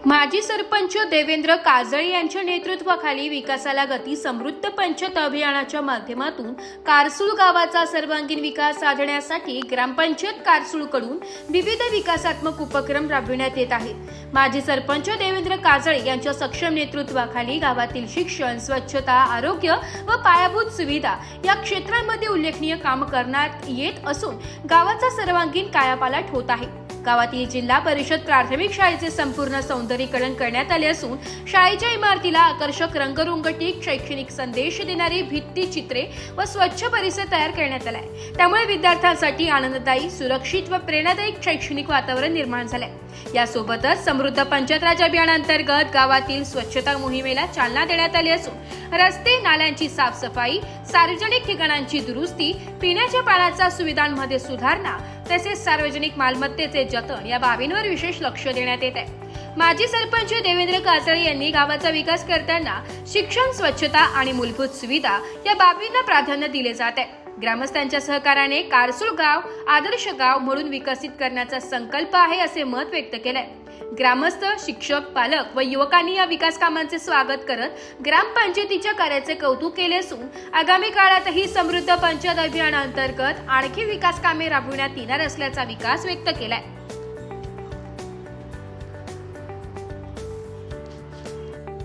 माजी सरपंच देवेंद्र काजळे यांच्या नेतृत्वाखाली विकासाला गती समृद्ध पंचायत अभियानाच्या माध्यमातून कारसूळ गावाचा सर्वांगीण विकास साधण्यासाठी ग्रामपंचायत कारसूळकडून विविध विकासात्मक उपक्रम राबविण्यात येत आहेत। माजी सरपंच देवेंद्र काजळे यांच्या सक्षम नेतृत्वाखाली गावातील शिक्षण, स्वच्छता, आरोग्य व पायाभूत सुविधा या क्षेत्रांमध्ये उल्लेखनीय काम करण्यात येत असून गावाचा सर्वांगीण कायापालट होत आहे। गावातील जिल्हा परिषद प्राथमिक शाळेचे संपूर्ण सौंदर्यीकरण करण्यात आले असून शाळेच्या इमारतीला आकर्षक रंगरंगटीत शैक्षणिक संदेश देणारी भित्तिचित्रे व स्वच्छ परिसर तयार करण्यात आला आहे। त्यामुळे विद्यार्थ्यांसाठी आनंददायी, सुरक्षित व प्रेरणादायी शैक्षणिक वातावरण निर्माण झाले आहे। यासोबतच समृद्ध पंचायत राज अभियानांतर्गत गावातील स्वच्छता मोहिमेला चालना देण्यात आली असून रस्ते, नाल्यांची साफसफाई, सार्वजनिक ठिकाणांची दुरुस्ती, पिण्याच्या पाण्याच्या सुविधांमध्ये सुधारणा तसेच सार्वजनिक मालमत्तेचे जतन या बाबींवर विशेष लक्ष देण्यात येत आहे। माजी सरपंच देवेंद्र काजळे यांनी गावाचा विकास करताना शिक्षण, स्वच्छता आणि मूलभूत सुविधा या बाबींना प्राधान्य दिले जात आहे। ग्रामस्थांच्या सहकार्याने कारसूळ गाव आदर्श गाव म्हणून विकसित करण्याचा संकल्प आहे असे मत व्यक्त केलंय। ग्रामस्थ, शिक्षक, पालक व युवकांनी या विकास कामांचे स्वागत करत ग्रामपंचायतीच्या कार्याचे कौतुक केले असून आगामी काळातही समृद्ध पंचायत अभियानांतर्गत आणखी विकास कामे राबविण्यात येणार असल्याचा विश्वास व्यक्त केलाय।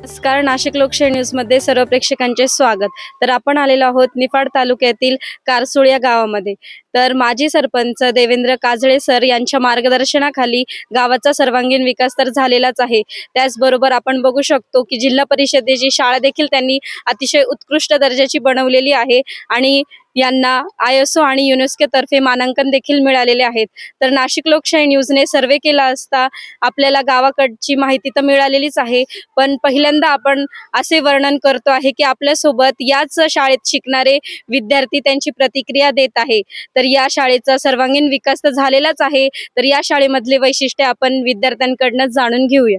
नमस्कार, नाशिक लोकशाही न्यूज मध्ये सर्व प्रेक्षकांचे स्वागत। तर आपण आलेलो आहोत निफाड तालुक्यातील कारसूळ या गावामध्ये। तर माजी सरपंच देवेंद्र काजळे सर यांच्या मार्गदर्शनाखाली गावाचा सर्वांगीण विकास तर झालेलाच आहे। त्याचबरोबर आपण बघू शकतो की जिल्हा परिषदेची शाळा देखील त्यांनी अतिशय उत्कृष्ट दर्जाची बनवलेली आहे आणि यांना ISO आणि युनेस्को तर्फे मानांकन देखील मिळालेले आहेत। तर नाशिक लोकशाही न्यूजने सर्वे केला असता आपल्याला गावाकडची माहिती तर मिळालेलीच आहे, पण पहिल्यांदा आपण असे वर्णन करतो आहे की आपल्या सोबत याच शाळेत शिकणारे विद्यार्थी त्यांची प्रतिक्रिया देत आहे। तर या शाळेचा सर्वांगीण विकास तर झालेलाच आहे, तर या शाळेमधले वैशिष्ट्य आपण विद्यार्थ्यांकडून जाणून घेऊया।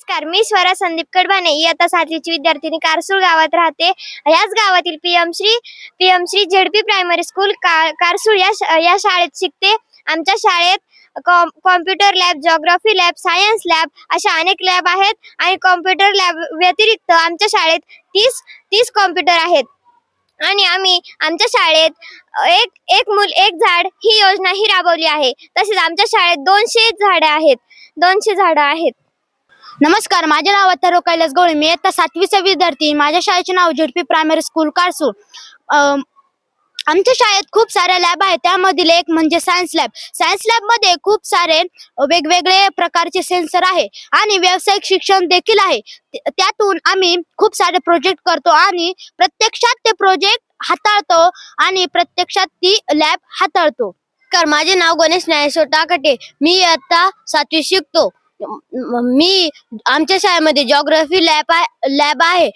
नमस्कार, मी स्वरा संदीप कडबाने, इयत्ता 7वीची विद्यार्थिनी कारसूळ गावात राहते। याच गावातील PM Shri ZP primary school Karsul या शाळेत शिकते। आमच्या शाळेत computer lab, geography lab, science lab अशा अनेक लॅब आहेत आणि कॉम्प्युटर लॅब व्यतिरिक्त आमच्या शाळेत 30 कॉम्प्युटर आहेत आणि आम्ही आमच्या शाळेत एक मूल एक झाड ही योजना ही राबवली आहे। तसेच आमच्या शाळेत 200 झाडं आहेत। नमस्कार, माझे नाव अथर्व कैलास गवळे, मी इयत्ता 7वीचा विद्यार्थी। माझ्या शाळेचे नाव झेडपी प्रायमरी स्कूल कारसूळ। आमच्या शाळेत खूप साऱ्या लॅब आहेत, त्यामधील एक म्हणजे सायन्स लॅब। सायन्स लॅब मध्ये खूप सारे वेगवेगळे प्रकारचे सेन्सर आहे आणि व्यावसायिक शिक्षण देखील आहे। त्यातून आम्ही खूप सारे प्रोजेक्ट करतो आणि प्रत्यक्षात ते प्रोजेक्ट हाताळतो आणि प्रत्यक्षात ती लॅब हाताळतो। माझे नाव गणेश ज्ञानेश्वर टाकटे, मी इयत्ता 7वी शिकतो। मी आमच्या शाळेमध्ये जिओग्राफी लॅब आहे।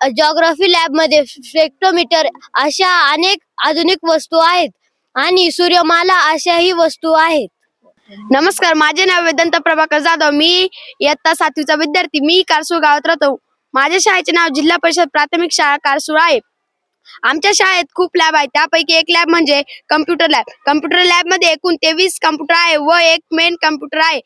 जिओग्राफी लॅब मध्ये स्पेक्ट्रोमीटर अशा अनेक आधुनिक वस्तू आहेत आणि सूर्यमाला अशाही वस्तू आहेत। नमस्कार, माझे नाव वेदांत प्रभाकर जाधव, मी इयत्ता 7वीचा विद्यार्थी। मी कारसूळ गावात राहतो। माझ्या शाळेचे नाव जिल्हा परिषद प्राथमिक शाळा कारसूळ आहे। आमच्या शाळेत खूप लॅब आहेत, त्यापैकी एक लॅब म्हणजे कम्प्युटर लॅब। कम्प्युटर लॅब मध्ये एकूण 23 कम्प्युटर आहे व एक मेन कम्प्युटर आहे।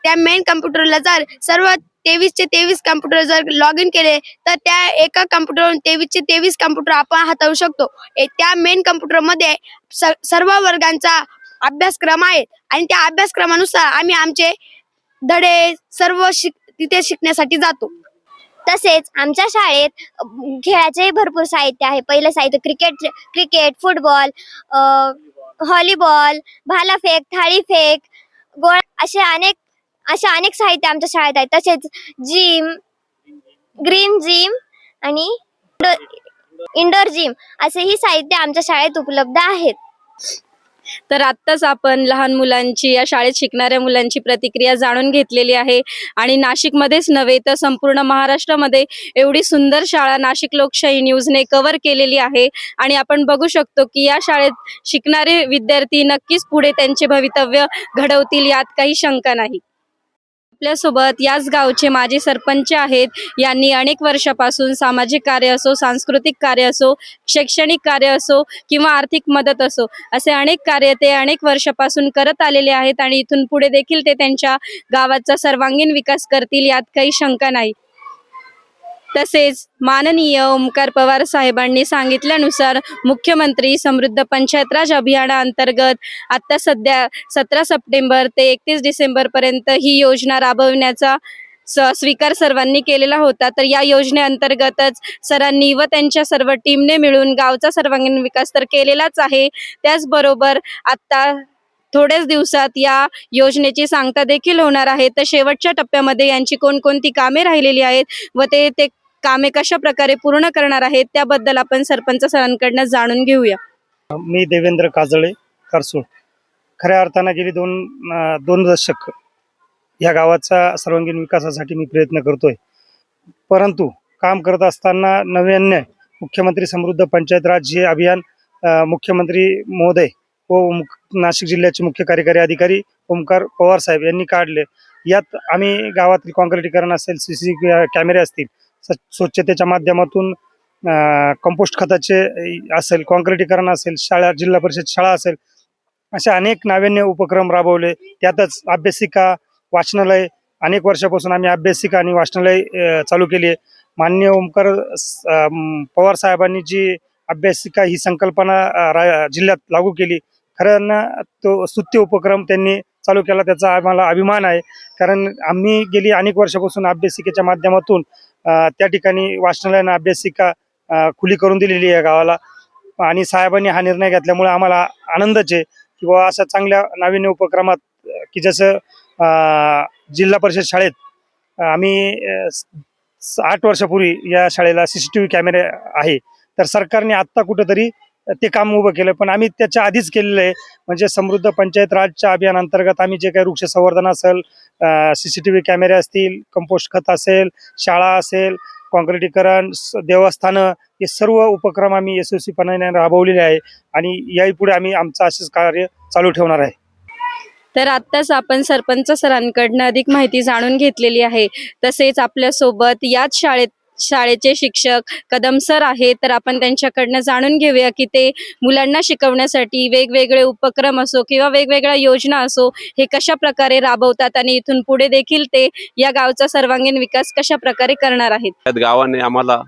त्या मेन कम्प्युटरला जर सर्व 23चे 23 कम्प्युटर जर लॉग इन केले तर त्या एका कम्प्युटरवरून 23चे 23 कम्प्युटर आपण हाताळू शकतो। त्या मेन कम्प्युटर मध्ये सर्व वर्गांचा अभ्यासक्रम आहे आणि त्या अभ्यासक्रमानुसार आम्ही आमचे धडे सर्व तिथे शिकण्यासाठी जातो। तसेच आमच्या शाळेत खेळाचे भरपूर साहित्य आहे। पहिलं साहित्य क्रिकेट, फुटबॉल, व्हॉलीबॉल, भालाफेक, थाळीफेक, गोळा अशा अनेक साहित्य आमच्या शाळेत आहे। तसेच जिम, ग्रीन जिम आणि इंडोर जिम असेही साहित्य आमच्या शाळेत उपलब्ध आहेत। तर आत्ताच आपण लहान मुलांची, या शाळेत शिकणाऱ्या मुलांची प्रतिक्रिया जाणून घेतलेली आहे आणि नाशिकमध्येच नव्हे तर संपूर्ण महाराष्ट्रामध्ये एवढी सुंदर शाळा नाशिक लोकशाही न्यूजने कव्हर केलेली आहे आणि आपण बघू शकतो की या शाळेत शिकणारे विद्यार्थी नक्कीच पुढे त्यांचे भवितव्य घडवतील, यात काही शंका नाही। आपल्यासोबत याच गावचे माजी सरपंच आहेत. यांनी अनेक वर्षापासून सामाजिक कार्य असो, सांस्कृतिक कार्य असो, शैक्षणिक कार्य असो किंवा आर्थिक मदत असो, असे अनेक कार्य ते अनेक वर्षापासून करत आलेले आहेत आणि इथून पुढे देखील ते त्यांच्या गावाचा सर्वांगीण विकास करतील, यात काही शंका नाही. तसेच माननीय ओमकार पवार साहेबांनी सांगितल्यानुसार मुख्यमंत्री समृद्ध पंचायत राज अभियानाअंतर्गत आता सध्या 17 सप्टेंबर ते 31 डिसेंबर पर्यंत ही योजना राबविण्याचा स्वीकार सर्वांनी केलेला होता. तर या योजनेअंतर्गतच सरांनी व त्यांच्या सर्व टीमने मिळून गावचा सर्वांगीण विकास तर केलेलाच आहे. त्याचबरोबर आता थोड्याच दिवसात या योजनेची सांगता देखील होणार आहे. तर शेवटच्या टप्प्यामध्ये यांची कोणकोणती कामे राहिलेली आहेत व ते कामे कशा प्रकारे पूर्ण करणार आहेत त्याबद्दल आपण सरपंच सरांकडनं जाणून घेऊया. मी देवेंद्र काजळे कारसूळ. खऱ्या अर्थानं गेली दोन दशक या गावाचा सर्वांगीण विकासासाठी मी प्रयत्न करतोय. परंतु काम करत असताना नव्याने मुख्यमंत्री समृद्ध पंचायत राज हे अभियान मुख्यमंत्री महोदय व नाशिक जिल्ह्याचे मुख्य कार्यकारी अधिकारी ओमकार पवार साहेब यांनी काढले. यात आम्ही गावातील काँक्रिटीकरण असेल, CCTV कॅमेरे असतील, स्वच्छतेच्या माध्यमातून कंपोस्ट खताचे असेल, काँक्रिटीकरण असेल, शाळा, जिल्हा परिषद शाळा असेल, असे अनेक नाविन्य उपक्रम राबवले. त्यातच अभ्यासिका, वाचनालय, अनेक वर्षापासून आम्ही अभ्यासिका आणि वाचनालय चालू केली आहे. माननीय ओमकार पवार साहेबांनी जी अभ्यासिका ही संकल्पना जिल्ह्यात लागू केली, खऱ्यांना तो स्तुत्य उपक्रम त्यांनी चालू केला, त्याचा आम्हाला अभिमान आहे. कारण आम्ही गेली अनेक वर्षापासून अभ्यासिकेच्या माध्यमातून त्या ठिकाणी वाचनालयानं अभ्यासिका खुली करून दिलेली आहे गावाला. आणि साहेबांनी हा निर्णय घेतल्यामुळे आम्हाला आनंदच आहे की बाबा अशा चांगल्या नाविन्य उपक्रमात की जसं जिल्हा परिषद शाळेत आम्ही 8 वर्षापूर्वी या शाळेला CCTV कॅमेरे आहे. तर सरकारने आत्ता कुठंतरी ते काम उभं केलं, पण आम्ही त्याच्या आधीच केलेलं आहे. म्हणजे समृद्ध पंचायत राजच्या अभियानांतर्गत आम्ही जे काही वृक्ष संवर्धन असेल, CCTV कॅमेरे असतील, कंपोस्ट खत असेल, शाळा असेल, काँक्रिटीकरण, देवस्थानं, हे सर्व उपक्रम आम्ही यशस्वीपणाने राबवलेले आहे आणि याही आम्ही आमचं असंच कार्य चालू ठेवणार आहे. तर आत्ताच आपण सरपंच सरांकडनं अधिक माहिती जाणून घेतलेली आहे. तसेच आपल्यासोबत याच शाळेचे शिक्षक कदम सर आहेत. तर आपण त्यांच्याकडनं जाणून घेऊया की ते मुलांना शिकवण्यासाठी वेगवेगळे उपक्रम असो किंवा वेगवेगळ्या योजना असो हे कशा प्रकारे राबवतात आणि इथून पुढे देखील ते या गावचा सर्वांगीण विकास कशा प्रकारे करणार आहेत. गावाने आम्हाला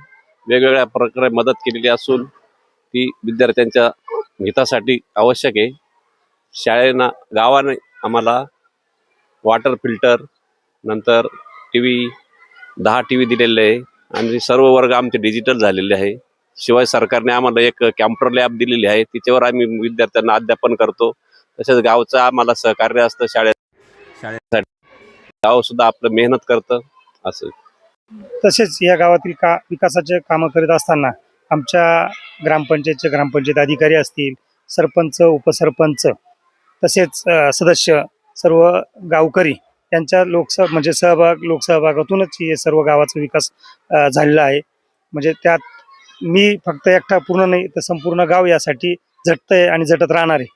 वेगवेगळ्या प्रकारे मदत केलेली असून ती विद्यार्थ्यांच्या हितासाठी आवश्यक आहे. गावाने आम्हाला वॉटर फिल्टर, नंतर TV 10 TV दिलेले आहे आणि सर्व वर्ग आमचे डिजिटल झालेले आहे. शिवाय सरकारने आम्हाला एक कॅम्प्युटर लॅब दिलेली आहे, तिच्यावर आम्ही विद्यार्थ्यांना अध्यापन करतो. तसेच गावचं आम्हाला सहकार्य असतं. शाळेसाठी गाव सुद्धा आपलं मेहनत करतं असं. तसेच या गावातील विकासाचे कामं करीत असताना आमच्या ग्रामपंचायत अधिकारी असतील, सरपंच, उपसरपंच, तसेच सदस्य, सर्व गावकरी यांच्या लोकसहभागातूनच हे सर्व गावाचा विकास झालेला आहे. म्हणजे त्यात मी फक्त एकटा पूर्ण नाही तर संपूर्ण गाव यासाठी झटतंय आणि झटत राहणार आहे.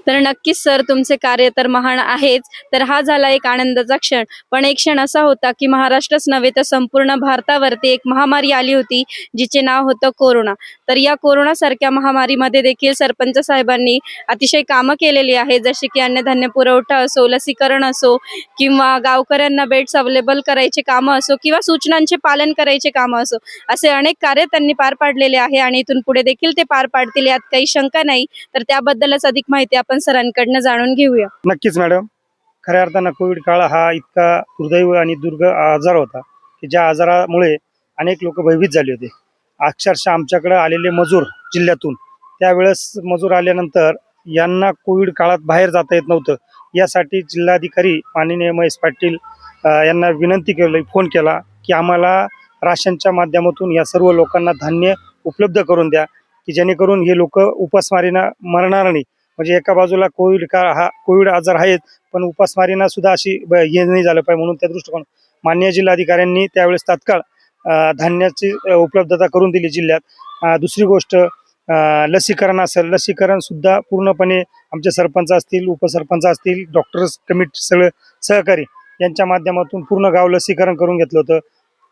तर नक्कीच सर, तुमचे कार्य तर महान आहेच. तर हा झाला एक आनंदाचा क्षण, पण एक क्षण असा होता की महाराष्ट्रच नव्हे तर संपूर्ण भारतावरती एक महामारी आली होती जिचे नाव होतं कोरोना. तर या कोरोनासारख्या महामारीमध्ये देखील सरपंच साहेबांनी अतिशय कामं केलेली आहेत, जसे की अन्नधान्य पुरवठा असो, लसीकरण असो किंवा गावकऱ्यांना बेड्स अवेलेबल करायचे कामं असो किंवा सूचनांचे पालन करायचे कामं असो, असे अनेक कार्य त्यांनी पार पाडलेले आहे आणि इथून पुढे देखील ते पार पाडतील, यात काही शंका नाही. तर त्याबद्दलच अधिक माहिती आपण सरांकडनं जाणून घेऊया. नक्कीच मॅडम, खऱ्या अर्थानं कोविड काळ हा इतका दुर्दैव आणि आजार होता की ज्या आजारामुळे अनेक लोक भयभीत झाले होते. अक्षरशः आमच्याकडे आलेले मजूर जिल्ह्यातून, त्यावेळेस मजूर आल्यानंतर यांना कोविड काळात बाहेर जाता येत नव्हतं. यासाठी जिल्हाधिकारी माननीय महेश पाटील यांना विनंती केली, फोन केला की आम्हाला राशनच्या माध्यमातून या सर्व लोकांना धान्य उपलब्ध करून द्या की जेणेकरून हे लोक उपासमारीनं मरणार नाही. म्हणजे एका बाजूला कोविड आजार आहेत, पण उपासमारीना सुद्धा अशी हे नाही झालं पाहिजे, म्हणून त्या दृष्टिकोन माननीय जिल्हाधिकाऱ्यांनी त्यावेळेस तात्काळ धान्याची उपलब्धता करून दिली जिल्ह्यात. दुसरी गोष्ट, लसीकरण असेल, लसीकरण सुद्धा पूर्णपणे आमचे सरपंच असतील, उपसरपंच असतील, डॉक्टर्स कमिटी सगळं सहकारी यांच्या माध्यमातून पूर्ण गाव लसीकरण करून घेतलं होतं.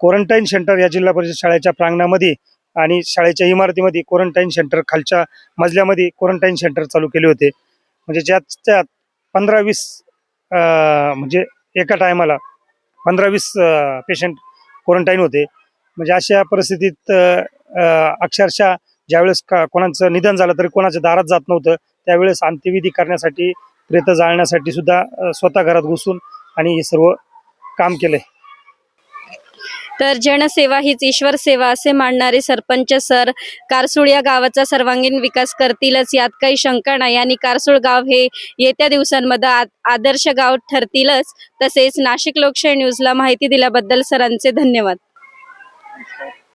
क्वारंटाईन सेंटर या जिल्हा परिषद शाळेच्या प्रांगणामध्ये आणि शाळेच्या इमारतीमध्ये क्वारंटाईन सेंटर, खालच्या मजल्यामध्ये क्वारंटाईन सेंटर चालू केले होते. म्हणजे त्यात 15-20 म्हणजे एका टायमाला 15-20 पेशंट क्वारंटाईन होते. म्हणजे अशा परिस्थितीत अक्षरशः ज्यावेळेस कोणाचं निधन झालं तरी कोणाच्या दारात जात नव्हतं. त्यावेळेस अंत्यविधी करण्यासाठी, प्रेत जाळण्यासाठी सुद्धा स्वतः घरात घुसून आणि हे सर्व काम केलंय. तर जनसेवा हीच ईश्वर सेवा असे मानणारे सरपंच सर कारसूळ या गावाचा सर्वांगीण विकास करतीलच, यात काही शंका नाही. आणि कारसूळ गाव हे येत्या दिवसांमध्ये आदर्श गाव ठरतीलच. तसेच नाशिक लोकशाही न्यूजला माहिती दिल्याबद्दल सरांचे धन्यवाद.